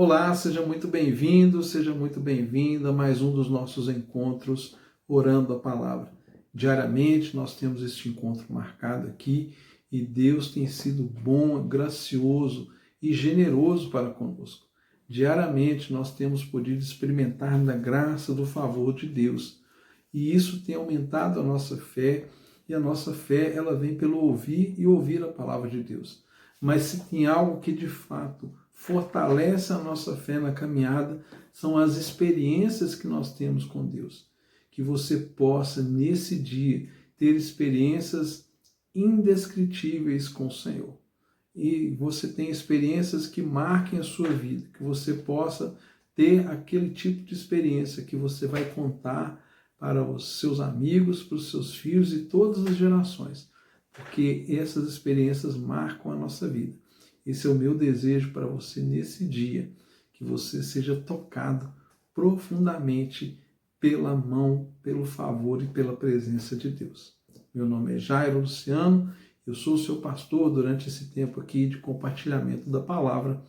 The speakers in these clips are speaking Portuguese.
Olá, seja muito bem-vindo, seja muito bem-vinda a mais um dos nossos encontros Orando a Palavra. Diariamente nós temos este encontro marcado aqui e Deus tem sido bom, gracioso e generoso para conosco. Diariamente nós temos podido experimentar da graça, do favor de Deus e isso tem aumentado a nossa fé e a nossa fé ela vem pelo ouvir e ouvir a palavra de Deus. Mas se tem algo que de fato fortalece a nossa fé na caminhada, são as experiências que nós temos com Deus. Que você possa, nesse dia, ter experiências indescritíveis com o Senhor. E você tem experiências que marquem a sua vida, que você possa ter aquele tipo de experiência que você vai contar para os seus amigos, para os seus filhos e todas as gerações, porque essas experiências marcam a nossa vida. Esse é o meu desejo para você nesse dia, que você seja tocado profundamente pela mão, pelo favor e pela presença de Deus. Meu nome é Jairo Luciano, eu sou o seu pastor durante esse tempo aqui de compartilhamento da palavra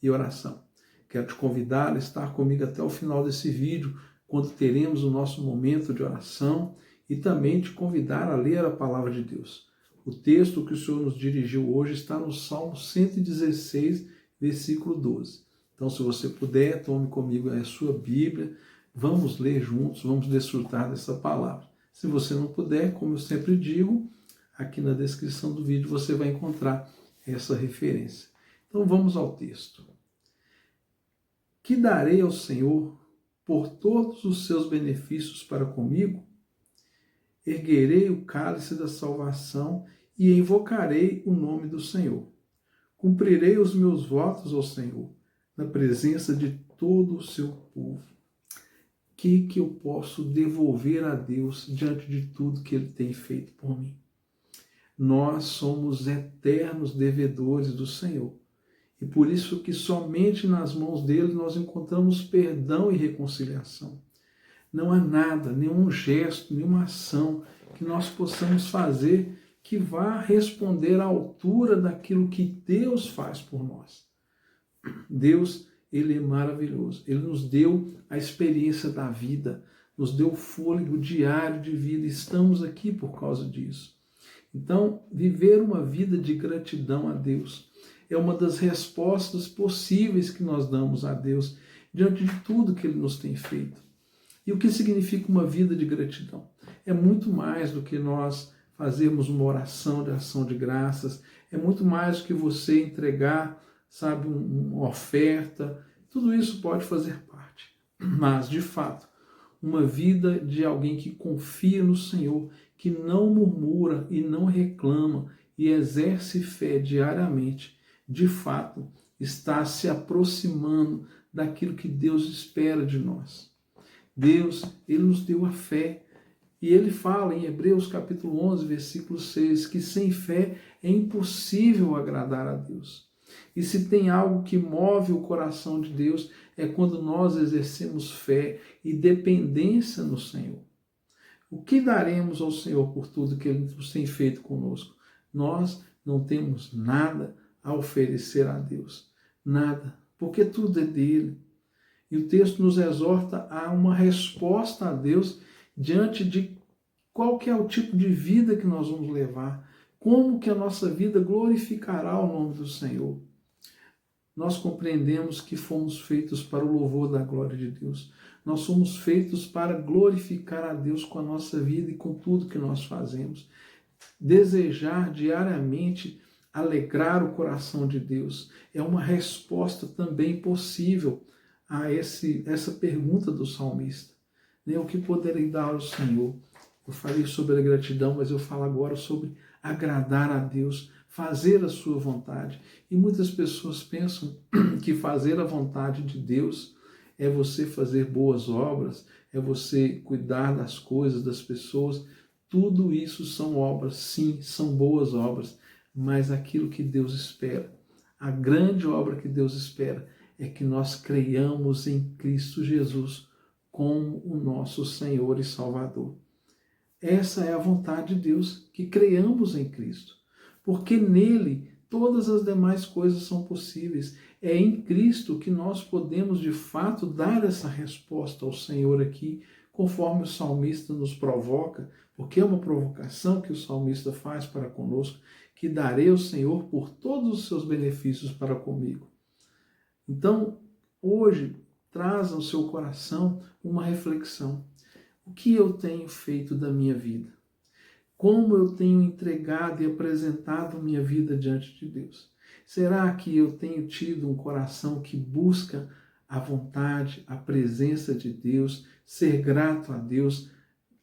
e oração. Quero te convidar a estar comigo até o final desse vídeo, quando teremos o nosso momento de oração, e também te convidar a ler a palavra de Deus. O texto que o Senhor nos dirigiu hoje está no Salmo 116, versículo 12. Então, se você puder, tome comigo a sua Bíblia, vamos ler juntos, vamos desfrutar dessa palavra. Se você não puder, como eu sempre digo, aqui na descrição do vídeo você vai encontrar essa referência. Então, vamos ao texto. Que darei ao Senhor por todos os seus benefícios para comigo? Erguerei o cálice da salvação e invocarei o nome do Senhor. Cumprirei os meus votos ao Senhor, na presença de todo o seu povo. O que eu posso devolver a Deus diante de tudo que Ele tem feito por mim? Nós somos eternos devedores do Senhor. E por isso que somente nas mãos dele nós encontramos perdão e reconciliação. Não há nada, nenhum gesto, nenhuma ação que nós possamos fazer que vá responder à altura daquilo que Deus faz por nós. Deus, Ele é maravilhoso. Ele nos deu a experiência da vida, nos deu o fôlego diário de vida. Estamos aqui por causa disso. Então, viver uma vida de gratidão a Deus é uma das respostas possíveis que nós damos a Deus diante de tudo que Ele nos tem feito. E o que significa uma vida de gratidão? É muito mais do que nós fazermos uma oração de ação de graças, é muito mais do que você entregar, sabe, uma oferta. Tudo isso pode fazer parte. Mas, de fato, uma vida de alguém que confia no Senhor, que não murmura e não reclama e exerce fé diariamente, de fato, está se aproximando daquilo que Deus espera de nós. Deus, Ele nos deu a fé. E Ele fala em Hebreus capítulo 11, versículo 6, que sem fé é impossível agradar a Deus. E se tem algo que move o coração de Deus, é quando nós exercemos fé e dependência no Senhor. O que daremos ao Senhor por tudo que Ele nos tem feito conosco? Nós não temos nada a oferecer a Deus. Nada. Porque tudo é dele. E o texto nos exorta a uma resposta a Deus diante de qual que é o tipo de vida que nós vamos levar. Como que a nossa vida glorificará o nome do Senhor. Nós compreendemos que fomos feitos para o louvor da glória de Deus. Nós somos feitos para glorificar a Deus com a nossa vida e com tudo que nós fazemos. Desejar diariamente alegrar o coração de Deus é uma resposta também possível a essa pergunta do salmista. O que poderei dar ao Senhor? Eu falei sobre a gratidão, mas eu falo agora sobre agradar a Deus, fazer a sua vontade. E muitas pessoas pensam que fazer a vontade de Deus é você fazer boas obras, é você cuidar das coisas, das pessoas. Tudo isso são obras, sim, são boas obras, mas aquilo que Deus espera, a grande obra que Deus espera, é que nós creiamos em Cristo Jesus como o nosso Senhor e Salvador. Essa é a vontade de Deus, que creiamos em Cristo, porque nele todas as demais coisas são possíveis. É em Cristo que nós podemos, de fato, dar essa resposta ao Senhor aqui, conforme o salmista nos provoca, porque é uma provocação que o salmista faz para conosco, que darei ao Senhor por todos os seus benefícios para comigo. Então, hoje, traz ao seu coração uma reflexão. O que eu tenho feito da minha vida? Como eu tenho entregado e apresentado minha vida diante de Deus? Será que eu tenho tido um coração que busca a vontade, a presença de Deus, ser grato a Deus,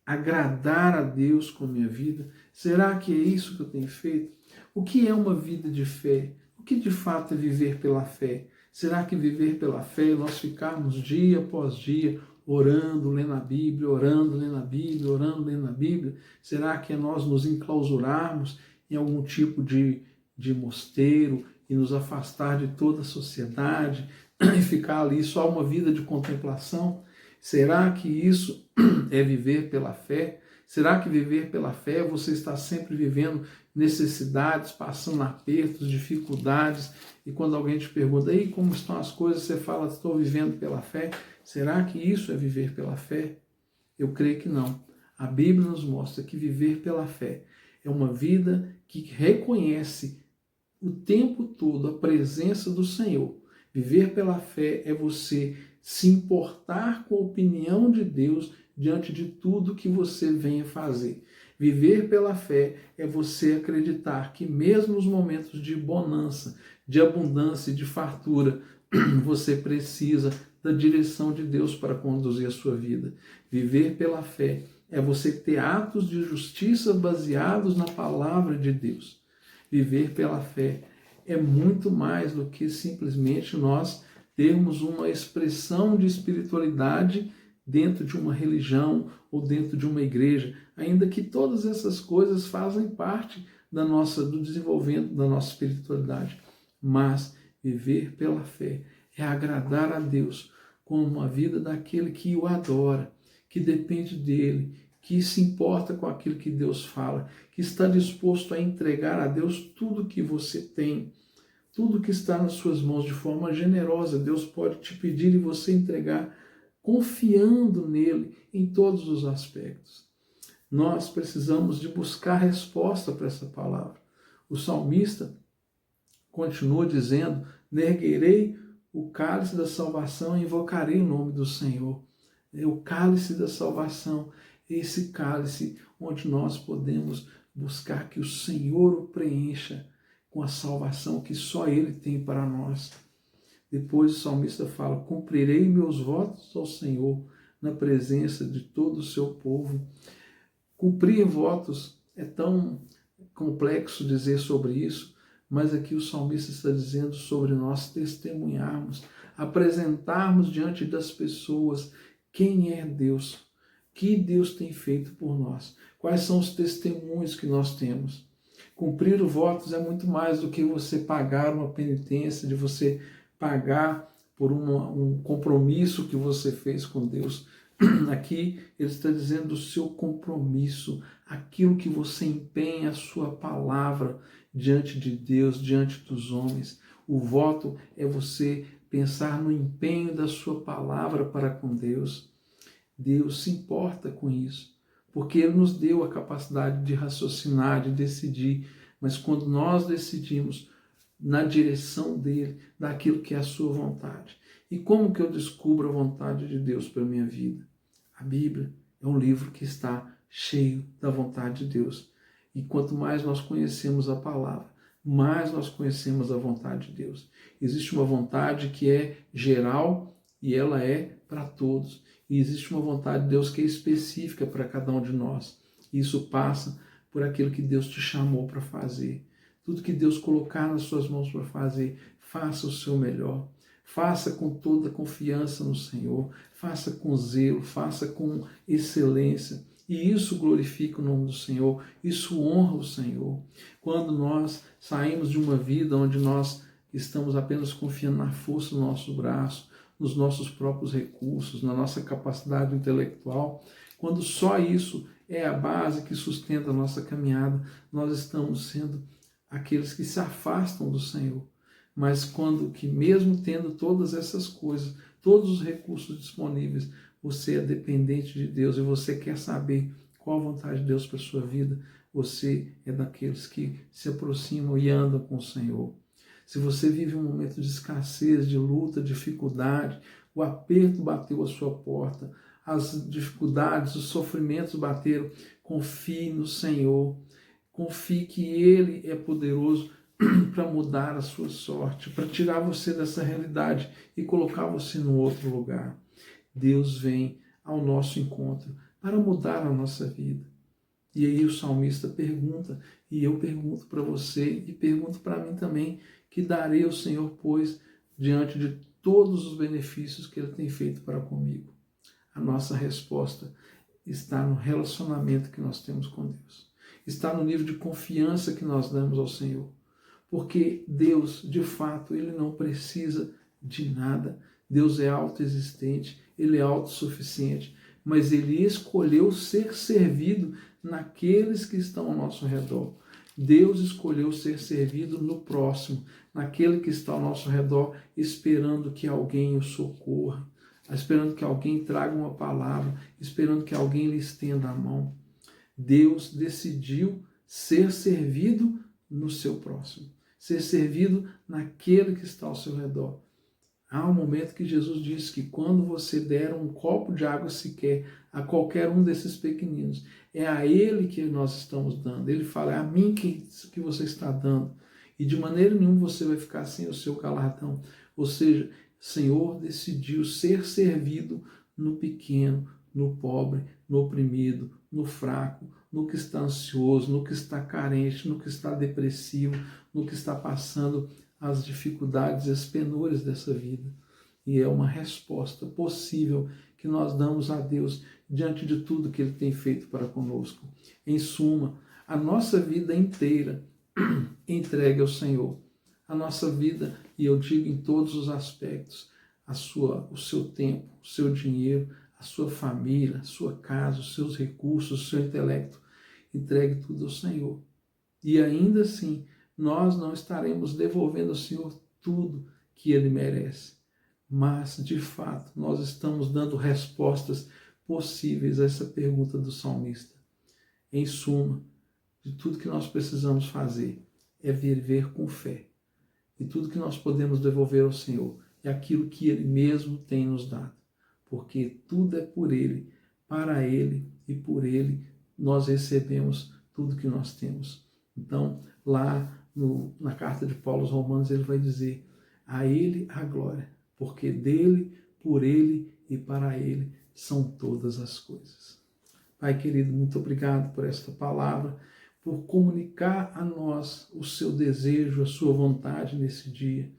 agradar a Deus com a minha vida? Será que é isso que eu tenho feito? O que é uma vida de fé? O que de fato é viver pela fé? Será que viver pela fé é nós ficarmos dia após dia orando, lendo a Bíblia, orando, lendo a Bíblia, orando, lendo a Bíblia? Será que é nós nos enclausurarmos em algum tipo de mosteiro e nos afastar de toda a sociedade e ficar ali só uma vida de contemplação? Será que isso é viver pela fé? Será que viver pela fé é você estar sempre vivendo necessidades, passando apertos, dificuldades, e quando alguém te pergunta, aí como estão as coisas, você fala, estou vivendo pela fé? Será que isso é viver pela fé? Eu creio que não. A Bíblia nos mostra que viver pela fé é uma vida que reconhece o tempo todo a presença do Senhor. Viver pela fé é você se importar com a opinião de Deus diante de tudo que você venha fazer. Viver pela fé é você acreditar que mesmo nos momentos de bonança, de abundância e de fartura, você precisa da direção de Deus para conduzir a sua vida. Viver pela fé é você ter atos de justiça baseados na palavra de Deus. Viver pela fé é muito mais do que simplesmente nós termos uma expressão de espiritualidade dentro de uma religião ou dentro de uma igreja, ainda que todas essas coisas fazem parte do desenvolvimento da nossa espiritualidade. Mas viver pela fé é agradar a Deus com uma vida daquele que o adora, que depende dele, que se importa com aquilo que Deus fala, que está disposto a entregar a Deus tudo que você tem, tudo que está nas suas mãos de forma generosa. Deus pode te pedir e você entregar, confiando nele em todos os aspectos. Nós precisamos de buscar resposta para essa palavra. O salmista continua dizendo, erguerei o cálice da salvação e invocarei o nome do Senhor. É o cálice da salvação, esse cálice onde nós podemos buscar que o Senhor o preencha com a salvação que só Ele tem para nós. Depois o salmista fala, cumprirei meus votos ao Senhor na presença de todo o seu povo. Cumprir votos é tão complexo dizer sobre isso, mas aqui o salmista está dizendo sobre nós testemunharmos, apresentarmos diante das pessoas quem é Deus, o que Deus tem feito por nós, quais são os testemunhos que nós temos. Cumprir os votos é muito mais do que você pagar uma penitência, de você pagar por um compromisso que você fez com Deus. Aqui ele está dizendo do seu compromisso, aquilo que você empenha a sua palavra diante de Deus, diante dos homens. O voto é você pensar no empenho da sua palavra para com Deus. Deus se importa com isso, porque Ele nos deu a capacidade de raciocinar, de decidir, mas quando nós decidimos na direção dEle, daquilo que é a sua vontade. E como que eu descubro a vontade de Deus para a minha vida? A Bíblia é um livro que está cheio da vontade de Deus. E quanto mais nós conhecemos a palavra, mais nós conhecemos a vontade de Deus. Existe uma vontade que é geral e ela é para todos. E existe uma vontade de Deus que é específica para cada um de nós. E isso passa por aquilo que Deus te chamou para fazer. Tudo que Deus colocar nas suas mãos para fazer, faça o seu melhor. Faça com toda confiança no Senhor. Faça com zelo, faça com excelência. E isso glorifica o nome do Senhor, isso honra o Senhor. Quando nós saímos de uma vida onde nós estamos apenas confiando na força do nosso braço, nos nossos próprios recursos, na nossa capacidade intelectual, quando só isso é a base que sustenta a nossa caminhada, nós estamos sendo aqueles que se afastam do Senhor. mas quando que mesmo tendo todas essas coisas, todos os recursos disponíveis, você é dependente de Deus e você quer saber qual a vontade de Deus para a sua vida, você é daqueles que se aproximam e andam com o Senhor. Se você vive um momento de escassez, de luta, dificuldade, o aperto bateu à sua porta, as dificuldades, os sofrimentos bateram, confie no Senhor, confie que Ele é poderoso para mudar a sua sorte, para tirar você dessa realidade e colocar você num outro lugar. Deus vem ao nosso encontro para mudar a nossa vida. E aí o salmista pergunta, e eu pergunto para você, e pergunto para mim também, que darei ao Senhor, pois, diante de todos os benefícios que Ele tem feito para comigo. A nossa resposta está no relacionamento que nós temos com Deus. Está no nível de confiança que nós damos ao Senhor. Porque Deus, de fato, Ele não precisa de nada. Deus é autoexistente, Ele é autossuficiente, mas Ele escolheu ser servido naqueles que estão ao nosso redor. Deus escolheu ser servido no próximo, naquele que está ao nosso redor, esperando que alguém o socorra, esperando que alguém traga uma palavra, esperando que alguém lhe estenda a mão. Deus decidiu ser servido no seu próximo, ser servido naquele que está ao seu redor. Há um momento que Jesus disse que quando você der um copo de água sequer a qualquer um desses pequeninos, é a Ele que nós estamos dando. Ele fala, é a mim que você está dando. E de maneira nenhuma você vai ficar sem o seu galardão. Ou seja, o Senhor decidiu ser servido no pequeno, no pobre, no oprimido, no fraco, no que está ansioso, no que está carente, no que está depressivo, no que está passando as dificuldades e as penúrias dessa vida. E é uma resposta possível que nós damos a Deus diante de tudo que Ele tem feito para conosco. Em suma, a nossa vida inteira entregue ao Senhor. A nossa vida, e eu digo em todos os aspectos, o seu tempo, o seu dinheiro, a sua família, a sua casa, os seus recursos, o seu intelecto, entregue tudo ao Senhor. E ainda assim, nós não estaremos devolvendo ao Senhor tudo que Ele merece. Mas, de fato, nós estamos dando respostas possíveis a essa pergunta do salmista. Em suma, de tudo que nós precisamos fazer é viver com fé. E tudo que nós podemos devolver ao Senhor é aquilo que Ele mesmo tem nos dado. Porque tudo é por Ele, para Ele e por Ele nós recebemos tudo que nós temos. Então, lá na carta de Paulo aos Romanos, ele vai dizer, a Ele a glória, porque dele, por Ele e para Ele são todas as coisas. Pai querido, muito obrigado por esta palavra, por comunicar a nós o seu desejo, a sua vontade nesse dia.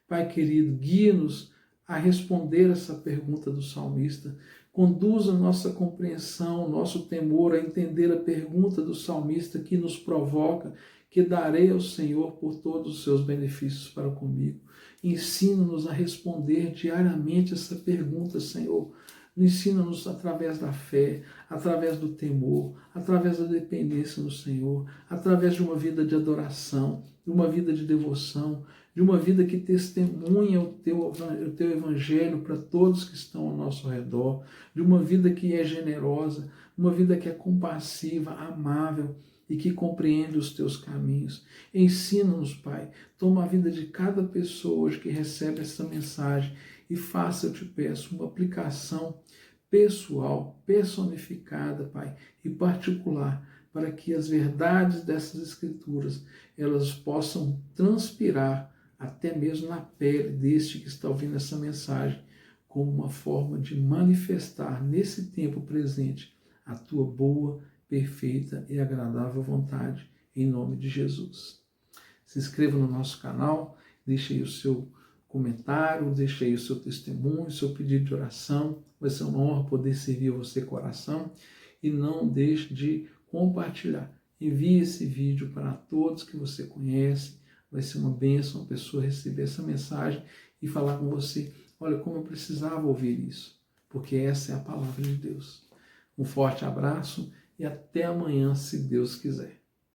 Pai querido, guia-nos a responder essa pergunta do salmista, conduza nossa compreensão, nosso temor a entender a pergunta do salmista que nos provoca, que darei ao Senhor por todos os seus benefícios para comigo. Ensina-nos a responder diariamente essa pergunta, Senhor. Ensina-nos através da fé, através do temor, através da dependência no Senhor, através de uma vida de adoração, de uma vida de devoção, de uma vida que testemunha o teu evangelho para todos que estão ao nosso redor, de uma vida que é generosa, uma vida que é compassiva, amável e que compreende os teus caminhos. Ensina-nos, Pai, toma a vida de cada pessoa hoje que recebe essa mensagem e faça, eu te peço, uma aplicação pessoal, personificada, Pai, e particular, para que as verdades dessas Escrituras, elas possam transpirar até mesmo na pele deste que está ouvindo essa mensagem, como uma forma de manifestar nesse tempo presente a tua boa, perfeita e agradável vontade, em nome de Jesus. Se inscreva no nosso canal, deixe aí o seu comentário, deixe aí o seu testemunho, o seu pedido de oração. Vai ser uma honra poder servir você com oração. E não deixe de compartilhar. Envie esse vídeo para todos que você conhece. Vai ser uma bênção a pessoa receber essa mensagem e falar com você, olha como eu precisava ouvir isso, porque essa é a palavra de Deus. Um forte abraço e até amanhã, se Deus quiser.